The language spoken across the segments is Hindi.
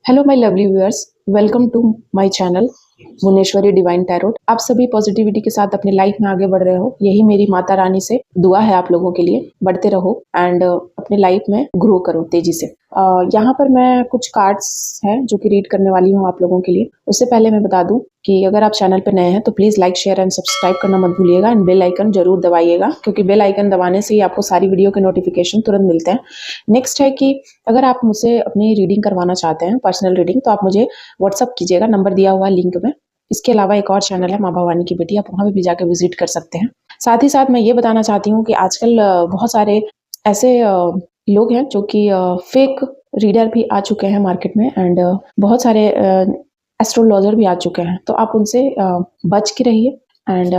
Hello my lovely viewers, welcome to my channel Bhuvaneshwari divine tarot. आप सभी पॉजिटिविटी के साथ अपने लाइफ में आगे बढ़ रहे हो, यही मेरी माता रानी से दुआ है आप लोगों के लिए। बढ़ते रहो एंड अपने लाइफ में ग्रो करो तेजी से। यहाँ पर मैं कुछ कार्ड्स हैं जो कि रीड करने वाली हूँ आप लोगों के लिए। उससे पहले मैं बता दूं कि अगर आप चैनल पर नए हैं तो please like share and subscribe करना मत भूलिएगा एंड बेल आइकन जरूर दबाइएगा, क्योंकि बेल आइकन दबाने से ही आपको सारी वीडियो के नोटिफिकेशन तुरंत मिलते हैं। नेक्स्ट है कि अगर आप मुझसे अपनी रीडिंग करवाना चाहते हैं, पर्सनल रीडिंग, तो आप मुझे व्हाट्सअप कीजिएगा, नंबर दिया हुआ है लिंक में। इसके अलावा एक और चैनल है माँ भवानी की बेटी, आप वहाँ भी जाकर विजिट कर सकते हैं। साथ ही साथ मैं ये बताना चाहती हूँ कि आजकल बहुत सारे ऐसे लोग हैं जो कि फेक रीडर भी आ चुके हैं मार्केट में एंड बहुत सारे एस्ट्रोलॉजर भी आ चुके हैं, तो आप उनसे बच के रहिए एंड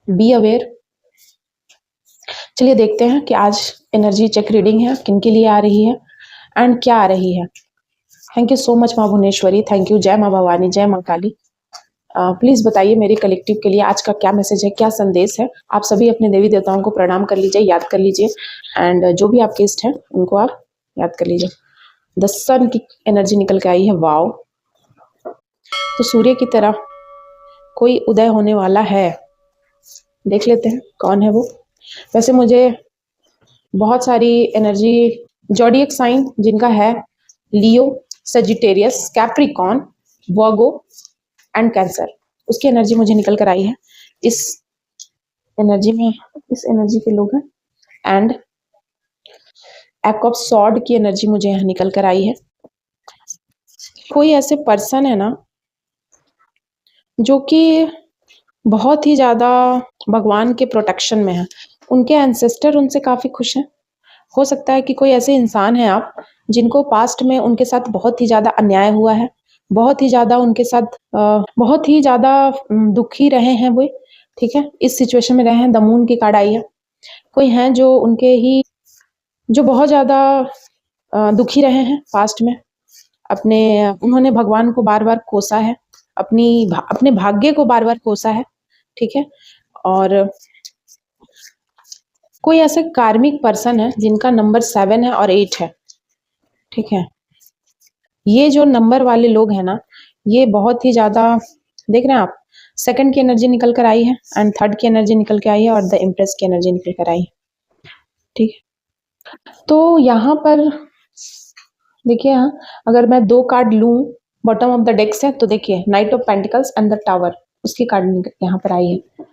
बी अवेयर। चलिए देखते हैं कि आज एनर्जी चेक रीडिंग है किन के लिए आ रही है एंड क्या आ रही है। थैंक यू सो मच माँ भुवनेश्वरी, थैंक यू। जय माँ भवानी, जय माँ काली। प्लीज बताइए मेरे कलेक्टिव के लिए आज का क्या मैसेज है, क्या संदेश है। आप सभी अपने देवी देवताओं को प्रणाम कर लीजिए, याद कर लीजिए एंड जो भी आपके इष्ट हैं उनको आप याद कर लीजिए। द सन की एनर्जी निकल के आई है, वाओ। तो सूर्य की तरह कोई उदय होने वाला है, देख लेते हैं कौन है वो। वैसे मुझे बहुत सारी एनर्जी जॉडियक साइन जिनका है Leo, Sagittarius, Capricorn, Virgo and Cancer, उसकी एनर्जी मुझे निकल कर आई है। इस एनर्जी में इस एनर्जी के लोग हैं एंड एक्ट ऑफ सॉर्ड की एनर्जी मुझे यहाँ निकल कर आई है। कोई ऐसे पर्सन है ना जो कि बहुत ही ज्यादा भगवान के प्रोटेक्शन में है, उनके एंसेस्टर उनसे काफी खुश हैं। हो सकता है कि कोई ऐसे इंसान है आप जिनको पास्ट में उनके साथ बहुत ही ज्यादा अन्याय हुआ है, बहुत ही ज्यादा उनके साथ बहुत ही ज्यादा दुखी रहे हैं वो, ठीक है, इस सिचुएशन में रहे हैं। द मून की कार्ड आई है। कोई हैं जो उनके ही जो बहुत ज्यादा दुखी रहे हैं पास्ट में, अपने उन्होंने भगवान को बार बार कोसा है, अपने भाग्य को बार बार कोसा है, ठीक है। और कोई ऐसे कार्मिक पर्सन है जिनका नंबर 7 है और 8 है, ठीक है। ये जो नंबर वाले लोग हैं ना, ये बहुत ही ज्यादा, देख रहे हैं आप, सेकंड की एनर्जी निकल कर आई है एंड थर्ड की एनर्जी निकल के आई है और द इम्प्रेस की एनर्जी निकल कर आई है, ठीक है। तो यहाँ पर देखिए, यहाँ अगर मैं 2 कार्ड लूं, बॉटम ऑफ द डेक्स है, तो देखिए night of pentacles and the tower, उसकी कार्ड यहाँ पर आई है।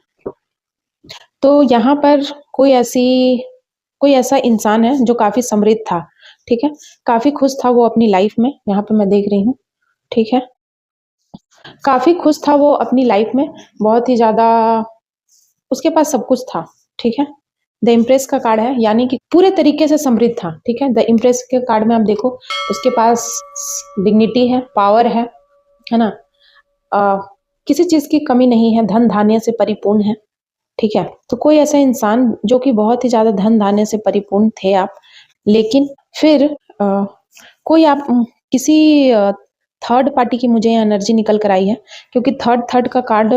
तो यहाँ पर कोई ऐसा इंसान है जो काफी समृद्ध था, ठीक है, काफी खुश था वो अपनी लाइफ में, यहाँ पे मैं देख रही हूँ, ठीक है। काफी खुश था वो अपनी लाइफ में, बहुत ही ज्यादा उसके पास सब कुछ था, ठीक है। द इम्प्रेस का कार्ड है, यानी कि पूरे तरीके से समृद्ध था, ठीक है। द इम्प्रेस के कार्ड में आप देखो, उसके पास डिग्निटी है, पावर है ना, किसी चीज की कमी नहीं है, धन धान्य से परिपूर्ण है, ठीक है। तो कोई ऐसा इंसान जो कि बहुत ही ज्यादा धन धान्य से परिपूर्ण थे आप, लेकिन फिर कोई आप किसी थर्ड पार्टी की मुझे एनर्जी निकल कर आई है, क्योंकि थर्ड का कार्ड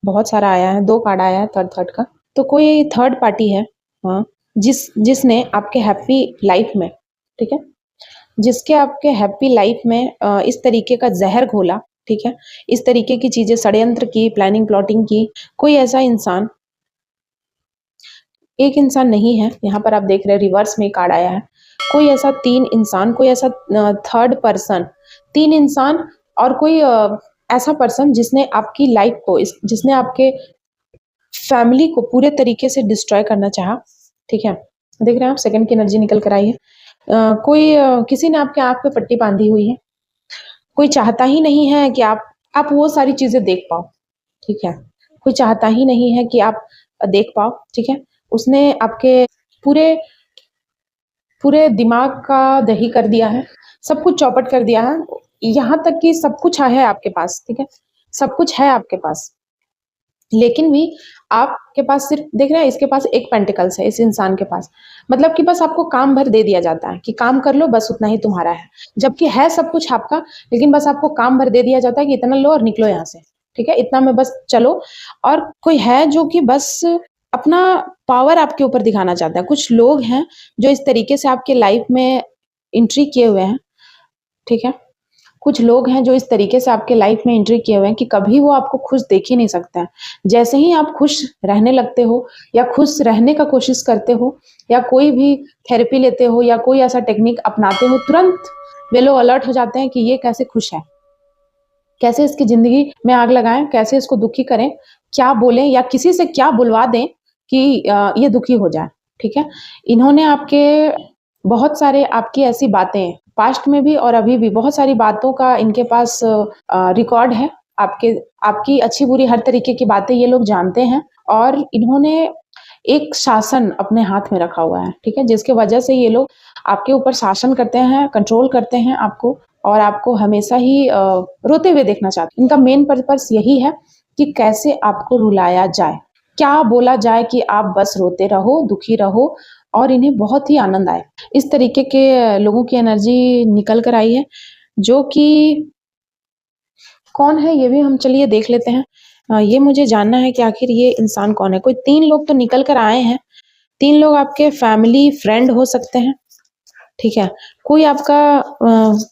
बहुत सारा आया है, 2 कार्ड आया है थर्ड का। तो कोई थर्ड पार्टी है, हाँ, जिसने आपके हैप्पी लाइफ में, ठीक है, जिसके आपके हैप्पी लाइफ में इस तरीके का जहर घोला, ठीक है, इस तरीके की चीजें, षड्यंत्र की, प्लानिंग प्लॉटिंग की। कोई ऐसा इंसान, एक इंसान नहीं है, यहाँ पर आप देख रहे हैं रिवर्स में कार्ड आया है। कोई ऐसा 3 इंसान, कोई ऐसा थर्ड पर्सन, 3 इंसान और कोई ऐसा पर्सन जिसने आपकी लाइफ को, जिसने आपके फैमिली को पूरे तरीके से डिस्ट्रॉय करना चाहा, ठीक है। देख रहे हैं आप, सेकंड की एनर्जी निकल कर आई है। किसी ने आपके आंख पे पट्टी बांधी हुई है, कोई चाहता ही नहीं है कि आप वो सारी चीजें देख पाओ, ठीक है। कोई चाहता ही नहीं है कि आप देख पाओ, ठीक है। उसने आपके पूरे पूरे दिमाग का दही कर दिया है, सब कुछ चौपट कर दिया है, यहाँ तक कि सब कुछ है आपके पास, ठीक है, सब कुछ है आपके पास, लेकिन भी आपके पास सिर्फ, देख रहे हैं, इसके पास एक पेंटिकल्स है, इस इंसान के पास, मतलब कि बस आपको काम भर दे दिया जाता है कि काम कर लो, बस उतना ही तुम्हारा है, जबकि है सब कुछ आपका, लेकिन बस आपको काम भर दे दिया जाता है कि इतना लो और निकलो यहाँ से, ठीक है, इतना में बस चलो। और कोई है जो कि बस अपना पावर आपके ऊपर दिखाना चाहता है। कुछ लोग हैं जो इस तरीके से आपके लाइफ में एंट्री किए हुए हैं, ठीक है? कुछ लोग हैं जो इस तरीके से आपके लाइफ में एंट्री किए हुए हैं कि कभी वो आपको खुश देख ही नहीं सकते हैं। जैसे ही आप खुश रहने लगते हो या खुश रहने का कोशिश करते हो या कोई भी थेरेपी लेते हो या कोई ऐसा टेक्निक अपनाते हो, तुरंत वे लोग अलर्ट हो जाते हैं कि ये कैसे खुश है, कैसे इसकी ज़िंदगी में आग लगाएँ, कैसे इसको दुखी करें, क्या बोलें या किसी से क्या बुलवा दें कि ये दुखी हो जाए, ठीक है? इन्होंने आपके बहुत सारे आपकी ऐसी बातें पास्ट में भी और अभी भी बहुत सारी बातों का इनके पास रिकॉर्ड है। आपके आपकी अच्छी-बुरी हर तरीके की बातें ये लोग जानते हैं और इन्होंने एक शासन अपने हाथ में रखा हुआ है, ठीक है? जिसकी वजह से ये लोग आपके ऊपर शासन करते हैं, कंट्रोल करते हैं आपको और आपको हमेशा ही रोते हुए देखना चाहते हैं। इनका मेन पर्पस यही है कि कैसे आपको रुलाया जाए, क्या बोला जाए कि आप बस रोते रहो, दुखी रहो और इन्हें बहुत ही आनंद आए। इस तरीके के लोगों की एनर्जी निकल कर आई है, जो कि कौन है ये भी हम चलिए देख लेते हैं। ये मुझे जानना है कि आखिर ये इंसान कौन है? कोई 3 लोग तो निकल कर आए हैं, 3 लोग आपके फैमिली फ्रेंड हो सकते हैं, ठीक है? कोई आपका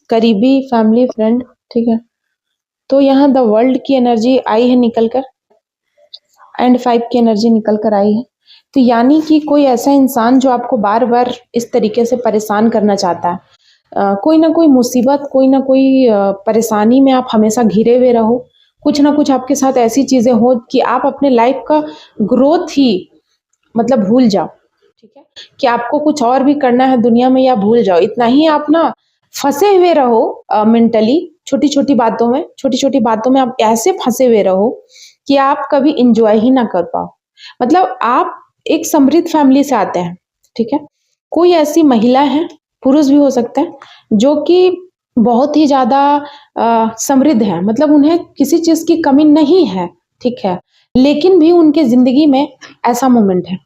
करीबी फैमिली फ्रेंड, ठीक है? तो यहाँ द वर्ल्ड की एनर्जी आई है निकल कर एंड 5 की एनर्जी निकल कर आई है। तो यानी कि कोई ऐसा इंसान जो आपको बार-बार इस तरीके से परेशान करना चाहता है। कोई ना कोई मुसीबत, कोई ना कोई परेशानी में आप हमेशा घिरे हुए रहो। कुछ ना कुछ आपके साथ ऐसी चीज़ें हो कि आप अपने लाइफ़ का ग्रोथ ही मतलब भूल जाओ, ठीक है? कि आपको कुछ और भी करना है दुनिया में या भूल जाओ। इतना ही आप ना फँसे हुए रहो मेंटली छोटी-छोटी बातों में आप ऐसे फँसे हुए रहो कि आप कभी एन्जॉय ही ना कर पाओ। मतलब आप एक समृद्ध फैमिली से आते हैं, ठीक है? कोई ऐसी महिला है, पुरुष भी हो सकते हैं, जो कि बहुत ही ज़्यादा समृद्ध हैं, मतलब उन्हें किसी चीज़ की कमी नहीं है, ठीक है? लेकिन भी उनके ज़िंदगी में ऐसा मोमेंट है।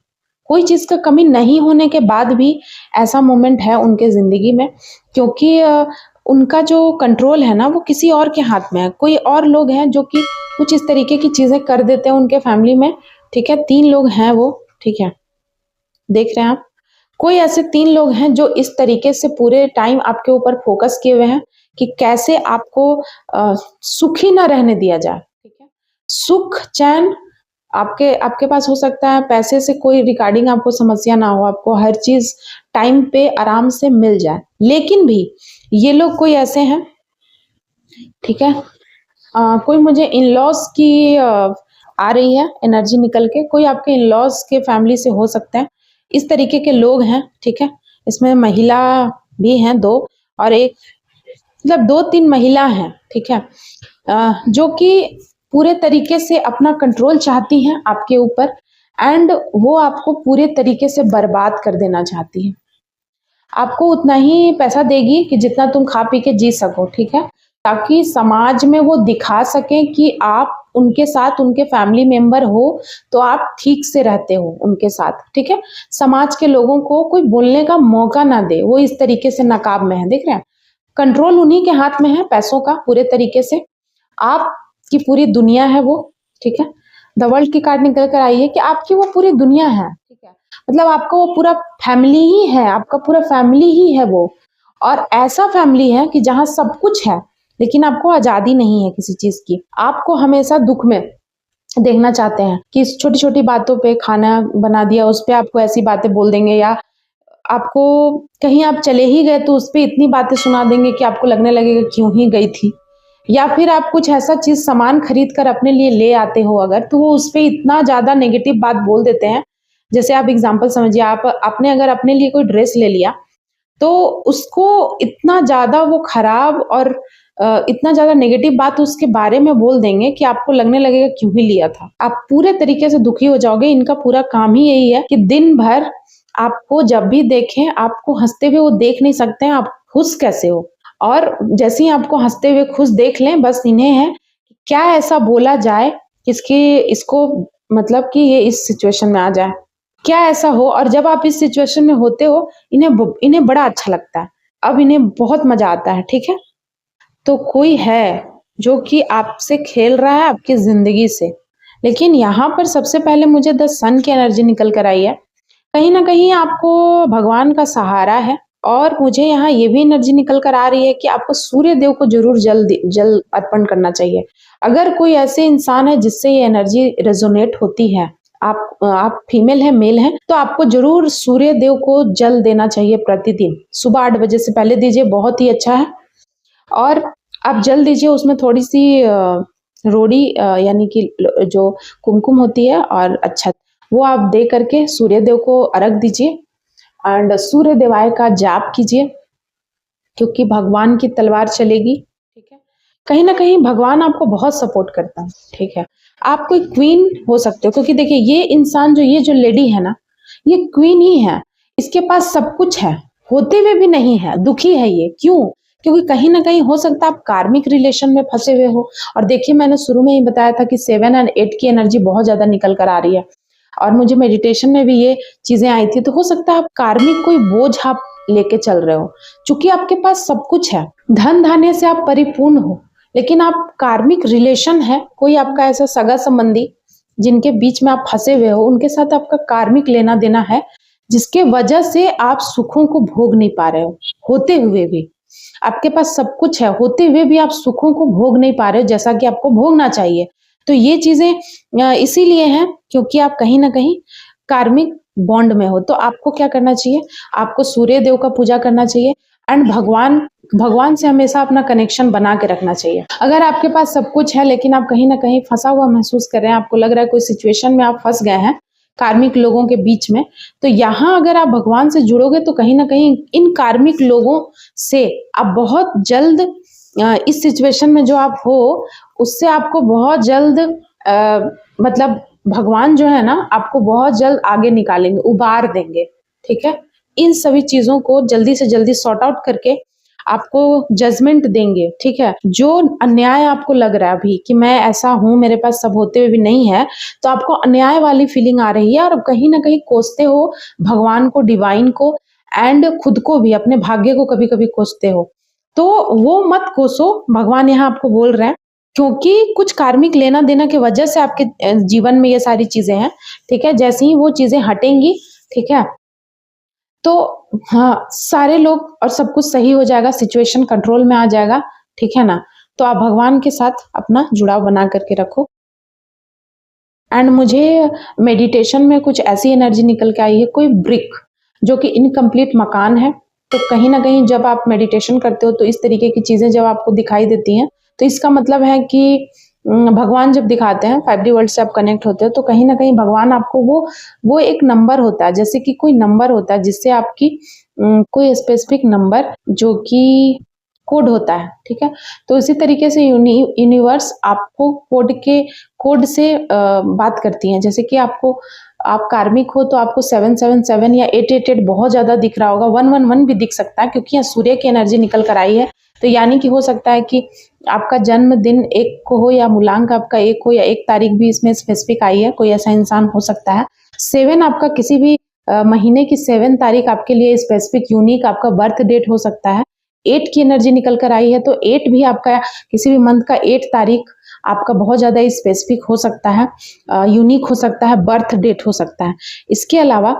कोई चीज़ का कमी नहीं होने के बाद भी ऐसा मोमेंट है उनके ज़िंदगी में क्योंकि उनका जो कंट्रोल है ना वो किसी और के हाथ में है। कोई और लोग हैं जो कि कुछ इस तरीके की चीज़ें कर देते हैं उनके फैमिली में, ठीक है? 3 लोग हैं वो, ठीक है? देख रहे हैं आप? कोई ऐसे 3 लोग हैं जो इस तरीके से पूरे टाइम आपके ऊपर फ़ोकस किए हुए हैं कि कैसे आपको सुखी ना रहने दिया जाए, ठीक है? सुख, चैन आपके आपके पास हो सकता है पैसे से कोई रिगार्डिंग आपको समस्या ना हो, आपको हर चीज़ टाइम पे आराम से मिल जाए। लेकिन भी ये लोग कोई ऐसे हैं, ठीक है? कोई मुझे इन-लॉज़ की आ रही है एनर्जी निकल के, कोई आपके इन-लॉज़ के फैमिली से हो सकते हैं। इस तरीके के लोग हैं, ठीक है? इसमें महिला भी हैं 2 और एक मतलब 2-3 महिला हैं, ठीक है? जो कि पूरे तरीके से अपना कंट्रोल चाहती हैं आपके ऊपर एंड वो आपको पूरे तरीके से बर्बाद कर देना चाहती हैं। आपको उतना ही पैसा देगी कि जितना तुम खा पी के जी सको, ठीक है? ताकि समाज में वो दिखा सकें कि आप उनके साथ उनके फैमिली मेंबर हो, तो आप ठीक से रहते हो उनके साथ, ठीक है? समाज के लोगों को कोई बोलने का मौका ना दे, वो इस तरीके से नकाब में है, देख रहे हैं? कंट्रोल उन्हीं के हाथ में है पैसों का पूरे तरीके से। आपकी पूरी दुनिया है वो, ठीक है? द वर्ल्ड की कार्ड निकल कर आई है कि आपकी वो पूरी दुनिया है, ठीक है? मतलब आपका वो पूरा फैमिली ही है, आपका पूरा फैमिली ही है वो और ऐसा फैमिली है कि जहाँ सब कुछ है, लेकिन आपको आज़ादी नहीं है किसी चीज़ की। आपको हमेशा दुःख में देखना चाहते हैं कि इस छोटी-छोटी बातों पे खाना बना दिया, उस पे आपको ऐसी बातें बोल देंगे या आपको कहीं आप चले ही गए तो उसपे इतनी बातें सुना देंगे कि आपको लगने लगेगा क्यों ही गई थी। या फिर आप कुछ ऐसा चीज़ सामान खरीद कर अपने लिए ले आते हो अगर, तो वो उसपे इतना ज़्यादा नेगेटिव बात बोल देते हैं। जैसे आप एग्ज़ाम्पल समझिए आप आपने अगर अपने लिए कोई ड्रेस ले लिया, तो उसको इतना ज़्यादा वो खराब और इतना ज़्यादा नेगेटिव बात उसके बारे में बोल देंगे कि आपको लगने लगेगा क्यों ही लिया था। आप पूरे तरीके से दुखी हो जाओगे, इनका पूरा काम ही यही है कि दिन भर आपको जब भी देखें, आपको हँसते हुए वो देख नहीं सकते हैं, आप खुश कैसे हो? और जैसे ही आपको हँसते हुए खुश देख लें, बस इन्हें है कि क्या ऐसा बोला जाए, किसकी इसको मतलब कि ये इस सिचुएशन में आ जाए। क्या ऐसा हो और जब आप इस सिचुएशन में होते हो, इन्हें बड़ा अच्छा लगता है। अब इन्हें बहुत मज़ा आता है, ठीक है? तो कोई है, जो कि आपसे खेल रहा है आपकी ज़िंदगी से। लेकिन यहाँ पर सबसे पहले मुझे द सन की एनर्जी निकल कर आई है। कहीं न कहीं आपको भगवान का सहारा है, और मुझे यहाँ ये भी एनर्जी निकल कर आ रही है कि आपको सूर्य देव को जरूर जल अर्पण करना चाहिए। अगर कोई ऐसे इंसान है जिससे ये एनर्जी रेजोनेट होती है, आप फीमेल है मेल है, तो आपको जरूर सूर्य देव को जल देना चाहिए प्रतिदिन। सुबह 8 बजे से पहले दीजिए, बहुत ही अच्छा है। और आप जल दीजिए, उसमें थोड़ी सी रोड़ी यानी कि जो कुमकुम होती है और अच्छत, वो आप दे करके सूर्य देव को अर्घ दीजिए एंड सूर्य देवाय का जाप कीजिए, क्योंकि भगवान की तलवार चलेगी। ठीक है, कहीं ना कहीं भगवान आपको बहुत सपोर्ट करता है। ठीक है, आप कोई क्वीन हो सकते हो, क्योंकि देखिए ये इंसान ये जो लेडी है ना, ये क्वीन ही है। इसके पास सब कुछ है, होते हुए भी नहीं है, दुखी है ये। क्यों? क्योंकि कहीं ना कहीं हो सकता है आप कार्मिक रिलेशन में फंसे हुए हो। और देखिए मैंने शुरू में ही बताया था कि 7 और 8 की एनर्जी बहुत ज्यादा निकल कर आ रही है, और मुझे मेडिटेशन में भी ये चीजें आई थी। तो हो सकता है आप कार्मिक कोई बोझ आप लेके चल रहे हो, चूंकि आपके पास सब कुछ है, धन धान्य से आप परिपूर्ण हो, लेकिन आप कार्मिक रिलेशन है, कोई आपका ऐसा सगा संबंधी जिनके बीच में आप फंसे हुए हो, उनके साथ आपका कार्मिक लेना देना है, जिसके वजह से आप सुखों को भोग नहीं पा रहे हो। होते हुए भी आपके पास सब कुछ है, होते हुए भी आप सुखों को भोग नहीं पा रहे हो जैसा कि आपको भोगना चाहिए। तो ये चीजें इसीलिए हैं क्योंकि आप कहीं ना कहीं कार्मिक बॉन्ड में हो। तो आपको क्या करना चाहिए? आपको सूर्य देव का पूजा करना चाहिए एंड भगवान से हमेशा अपना कनेक्शन बना के रखना चाहिए। अगर आपके पास सब कुछ है लेकिन आप कहीं ना कहीं फंसा हुआ महसूस कर रहे हैं, आपको लग रहा है कोई सिचुएशन में आप फंस गए हैं कार्मिक लोगों के बीच में, तो यहाँ अगर आप भगवान से जुड़ोगे तो कहीं ना कहीं इन कार्मिक लोगों से आप बहुत जल्द इस सिचुएशन में जो आप हो उससे आपको बहुत जल्द मतलब भगवान जो है ना आपको बहुत जल्द आगे निकालेंगे, उबार देंगे। ठीक है, इन सभी चीजों को जल्दी से जल्दी सॉर्ट आउट करके आपको जजमेंट देंगे। ठीक है, जो अन्याय आपको लग रहा है अभी कि मैं ऐसा हूं, मेरे पास सब होते हुए भी नहीं है, तो आपको अन्याय वाली फीलिंग आ रही है और कहीं ना कहीं कोसते हो भगवान को, डिवाइन को एंड खुद को भी, अपने भाग्य को कभी कभी कोसते हो। तो वो मत कोसो, भगवान यहाँ आपको बोल रहे हैं, क्योंकि कुछ कार्मिक लेना देना की वजह से आपके जीवन में ये सारी चीजें हैं। ठीक है, जैसे ही वो चीजें हटेंगी, ठीक है, तो हाँ, सारे लोग और सब कुछ सही हो जाएगा, सिचुएशन कंट्रोल में आ जाएगा। ठीक है ना? तो आप भगवान के साथ अपना जुड़ाव बना करके रखो। एंड मुझे मेडिटेशन में कुछ ऐसी एनर्जी निकल के आई है, कोई ब्रिक जो कि इनकम्प्लीट मकान है। तो कहीं ना कहीं जब आप मेडिटेशन करते हो तो इस तरीके की चीजें जब आपको दिखाई देती हैं, तो इसका मतलब है कि भगवान जब दिखाते हैं, 5D वर्ल्ड से आप कनेक्ट होते हो, तो कहीं ना कहीं भगवान आपको वो एक नंबर होता है, जैसे कि कोई नंबर होता है जिससे आपकी कोई स्पेसिफिक नंबर जो कि कोड होता है। ठीक है, तो इसी तरीके से यूनिवर्स आपको कोड से बात करती हैं। जैसे कि आप कार्मिक हो तो आपको 777 या 888 बहुत ज्यादा दिख रहा होगा, 111 भी दिख सकता है, क्योंकि यहाँ सूर्य की एनर्जी निकल कर आई है। तो यानी कि हो सकता है कि आपका जन्मदिन 1 को हो या मूलांक आपका 1 हो, या 1 तारीख भी इसमें स्पेसिफिक आई है, कोई ऐसा इंसान हो सकता है। 7 आपका किसी भी महीने की 7 तारीख आपके लिए स्पेसिफिक यूनिक आपका बर्थ डेट हो सकता है। 8 की एनर्जी निकल कर आई है, तो 8 भी आपका किसी भी मंथ का 8 तारीख आपका बहुत ज्यादा स्पेसिफिक हो सकता है, यूनिक हो सकता है, बर्थ डेट हो सकता है। इसके अलावा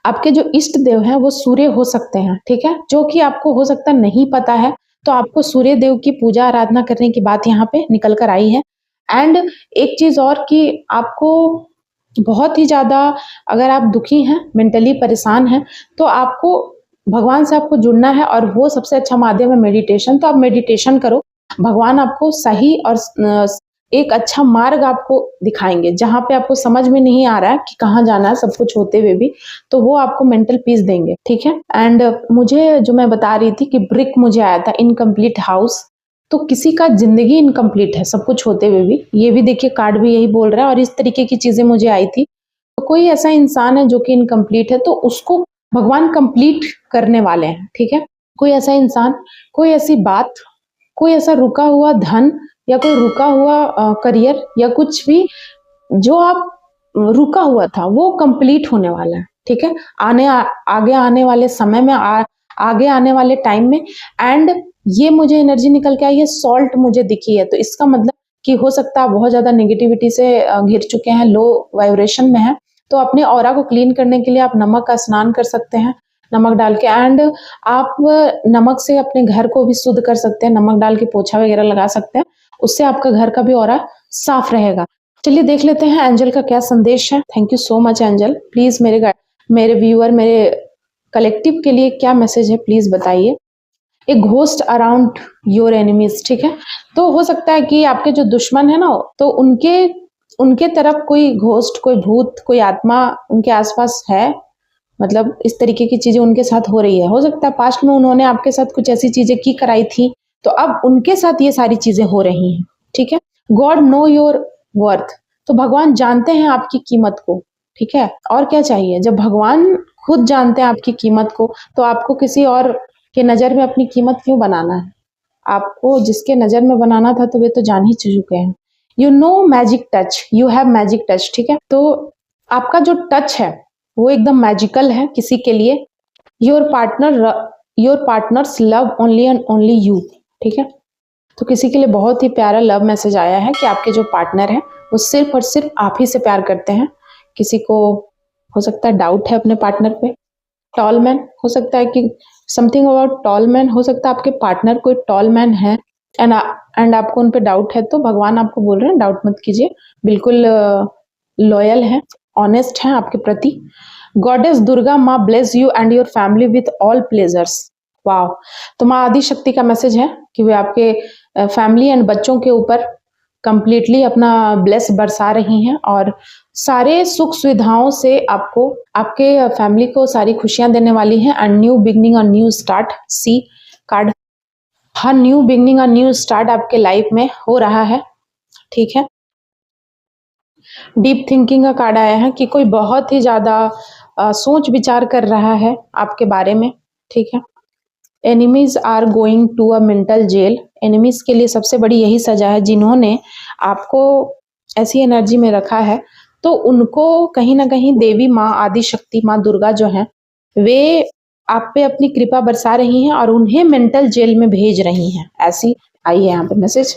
आपके जो इष्ट देव हैं वो सूर्य हो सकते हैं। ठीक है, जो कि आपको हो सकता नहीं पता है, तो आपको सूर्य देव की पूजा आराधना करने की बात यहाँ पे निकल कर आई है। एंड एक चीज और कि आपको बहुत ही ज्यादा, अगर आप दुखी हैं, मेंटली परेशान हैं, तो आपको भगवान से आपको जुड़ना है, और वो सबसे अच्छा माध्यम है मेडिटेशन। तो आप मेडिटेशन करो, भगवान आपको सही और एक अच्छा मार्ग आपको दिखाएंगे, जहां पे आपको समझ में नहीं आ रहा है कि कहाँ जाना है, सब कुछ होते हुए भी, तो वो आपको मेंटल पीस देंगे। ठीक है, एंड मुझे जो मैं बता रही थी कि ब्रिक मुझे आया था, इनकम्प्लीट हाउस। तो किसी का जिंदगी इनकम्प्लीट है सब कुछ होते हुए भी, ये भी देखिए कार्ड भी यही बोल रहा है, और इस तरीके की चीजें मुझे आई थी। तो कोई ऐसा इंसान है जो कि इनकम्प्लीट है, तो उसको भगवान कंप्लीट करने वाले हैं। ठीक है, कोई ऐसा इंसान, कोई ऐसी बात, कोई ऐसा रुका हुआ धन, या कोई रुका हुआ करियर, या कुछ भी जो आप रुका हुआ था, वो कंप्लीट होने वाला है। ठीक है, आगे आने वाले समय में, आगे आने वाले टाइम में। एंड ये मुझे एनर्जी निकल के आई है, सॉल्ट मुझे दिखी है, तो इसका मतलब कि हो सकता है बहुत ज्यादा नेगेटिविटी से घिर चुके हैं, लो वाइब्रेशन में है, तो अपने ऑरा को क्लीन करने के लिए आप नमक का स्नान कर सकते हैं। नमक डाल के। एंड आप नमक से अपने घर को भी शुद्ध कर सकते हैं, नमक डाल के पोछा वगैरह लगा सकते हैं, उससे आपका घर का भी ऑरा साफ रहेगा। चलिए देख लेते हैं एंजल का क्या संदेश है। Thank you so much angel. Please मेरे व्यूअर, मेरे कलेक्टिव के लिए क्या मैसेज है प्लीज बताइए। A ghost around your enemies, ठीक है। तो हो सकता है कि आपके जो दुश्मन है ना, तो उनके उनके तरफ कोई घोस्ट, कोई भूत, कोई आत्मा उनके आसपास है। मतलब इस तरीके की चीजें उनके साथ हो रही है। हो सकता है पास्ट में उन्होंने आपके साथ कुछ ऐसी चीजें की कराई थी, तो अब उनके साथ ये सारी चीजें हो रही हैं, ठीक है। गॉड नो योर वर्थ, तो भगवान जानते हैं आपकी कीमत को, ठीक है। और क्या चाहिए, जब भगवान खुद जानते हैं आपकी कीमत को, तो आपको किसी और के नजर में अपनी कीमत क्यों बनाना है। आपको जिसके नजर में बनाना था तो वे तो जान ही चुके हैं। You know magic touch, you have magic touch, ठीक है। तो आपका जो टच है वो एकदम मैजिकल है किसी के लिए। Your partners love only and only you, ठीक है। तो किसी के लिए बहुत ही प्यारा लव मैसेज आया है कि आपके जो पार्टनर हैं वो सिर्फ और सिर्फ आप ही से प्यार करते हैं। किसी को हो सकता है डाउट है अपने पार्टनर पे। टॉल मैन, हो सकता है कि समथिंग अबाउट टॉल मैन, हो सकता है आपके पार्टनर कोई टॉल मैन है एंड आपको उन पे डाउट है। तो भगवान आपको बोल रहे हैं डाउट मत कीजिए, बिल्कुल लॉयल है, ऑनेस्ट है आपके प्रति। गॉडेस दुर्गा माँ bless you and your family with all pleasures. वाह, तो माँ आदि शक्ति का मैसेज है कि वे आपके फैमिली एंड बच्चों के ऊपर कंप्लीटली अपना ब्लेस बरसा रही हैं और सारे सुख सुविधाओं से आपको, आपके फैमिली को सारी खुशियां देने वाली हैं। एंड न्यू बिगनिंग और न्यू स्टार्ट, सी कार्ड, हर न्यू बिगनिंग और न्यू स्टार्ट आपके लाइफ में हो रहा है, ठीक है। डीप थिंकिंग का कार्ड आया है कि कोई बहुत ही ज्यादा सोच विचार कर रहा है आपके बारे में, ठीक है। Enemies are going to a mental jail, enemies के लिए सबसे बड़ी यही सजा है, जिन्होंने आपको ऐसी एनर्जी में रखा है तो उनको कहीं ना कहीं देवी माँ आदि शक्ति माँ दुर्गा जो है वे आप पे अपनी कृपा बरसा रही हैं और उन्हें मेंटल जेल में भेज रही हैं, ऐसी आई है यहाँ पे मैसेज।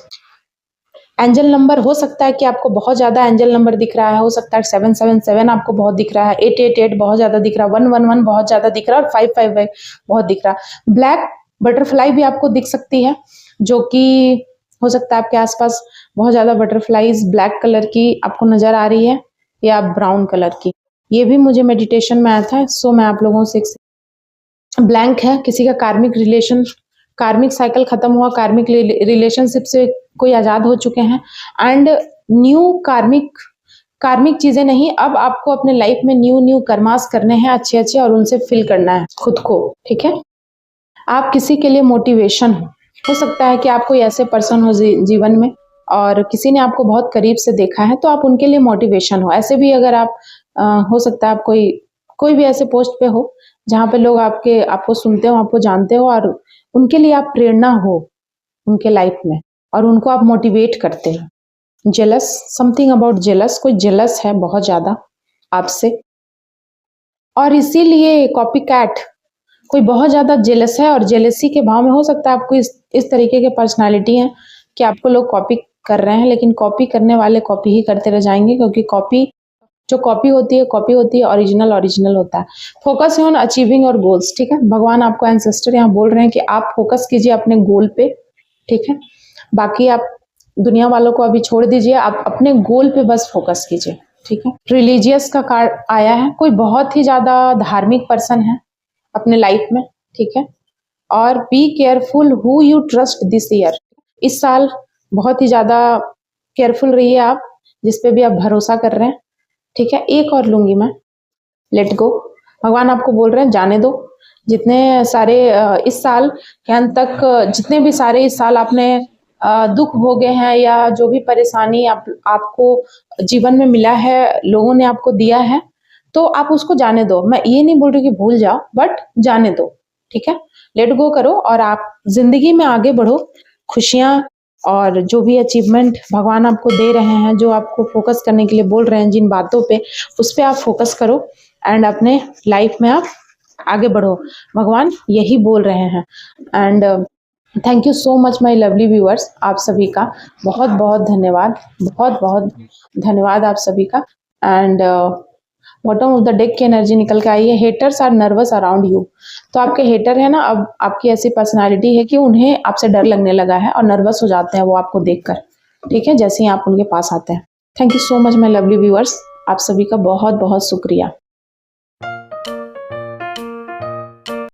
एंजल नंबर, हो सकता है कि आपको बहुत ज्यादा एंजल नंबर दिख रहा है, हो सकता है 777 आपको बहुत दिख रहा है, 888 बहुत ज्यादा दिख रहा है, 111 बहुत ज्यादा दिख रहा है और 555 बहुत दिख रहा है। ब्लैक बटरफ्लाई भी आपको दिख सकती है, जो कि हो सकता है आपके आसपास बहुत ज्यादा बटरफ्लाईज ब्लैक कलर की आपको नजर आ रही है या ब्राउन कलर की। ये भी मुझे मेडिटेशन में आया था, सो मैं आप लोगों से ब्लैंक है, किसी का कार्मिक रिलेशन, कार्मिक साइकिल खत्म हुआ, कार्मिक रिलेशनशिप से कोई आजाद हो चुके हैं एंड न्यू कार्मिक, कार्मिक चीजें नहीं, अब आपको अपने लाइफ में न्यू न्यू कर्मास करने हैं अच्छे अच्छे और उनसे फिल करना है खुद को, ठीक है। आप किसी के लिए मोटिवेशन हो सकता है कि आप कोई ऐसे पर्सन हो जीवन में और किसी ने आपको बहुत करीब से देखा है तो आप उनके लिए मोटिवेशन हो। ऐसे भी अगर आप हो सकता है आप कोई भी ऐसे पोस्ट पे हो जहाँ पे लोग आपको सुनते हो, आपको जानते हो और उनके लिए आप प्रेरणा हो उनके लाइफ में और उनको आप मोटिवेट करते हो। जेलस, समथिंग अबाउट जेलस, कोई जेलस है बहुत ज्यादा आपसे और इसीलिए कॉपी कैट, कोई बहुत ज्यादा जेलस है और जेलसी के भाव में हो सकता है आपको इस तरीके के पर्सनालिटी है कि आपको लोग कॉपी कर रहे हैं, लेकिन कॉपी करने वाले कॉपी ही करते रह जाएंगे, क्योंकि कॉपी होती है, ओरिजिनल ओरिजिनल होता है। फोकस ऑन अचीविंग और गोल्स, ठीक है। भगवान आपको एंसेस्टर यहाँ बोल रहे हैं कि आप फोकस कीजिए अपने गोल पे, ठीक है। बाकी आप दुनिया वालों को अभी छोड़ दीजिए, आप अपने गोल पे बस फोकस कीजिए, ठीक है। रिलीजियस का कार्ड आया है, कोई बहुत ही ज्यादा धार्मिक पर्सन है अपने लाइफ में, ठीक है। और be careful who you trust this year, इस साल बहुत ही ज्यादा केयरफुल रहिए आप जिस पे भी आप भरोसा कर रहे हैं, ठीक है। एक और लूंगी मैं, लेट गो। भगवान आपको बोल रहे हैं जाने दो, जितने सारे इस साल के अंत तक जितने भी सारे इस साल आपने दुख भोगे हैं या जो भी परेशानी आपको जीवन में मिला है, लोगों ने आपको दिया है, तो आप उसको जाने दो। मैं ये नहीं बोल रही कि भूल जाओ, बट जाने दो, ठीक है। लेट गो करो और आप जिंदगी में आगे बढ़ो। खुशियां और जो भी अचीवमेंट भगवान आपको दे रहे हैं, जो आपको फोकस करने के लिए बोल रहे हैं जिन बातों पे, उस पे आप फोकस करो एंड अपने लाइफ में आप आगे बढ़ो। भगवान यही बोल रहे हैं and thank you so much my lovely viewers, आप सभी का बहुत बहुत धन्यवाद, बहुत बहुत धन्यवाद आप सभी का। And bottom of the deck की एनर्जी निकल के आई है, haters are nervous around you. तो आपके हेटर है ना, अब आपकी ऐसी पर्सनालिटी है कि उन्हें आपसे डर लगने लगा है और नर्वस हो जाते हैं वो आपको देखकर, ठीक है, जैसे ही आप उनके पास आते हैं। Thank you so much my lovely viewers, आप सभी का बहुत बहुत शुक्रिया।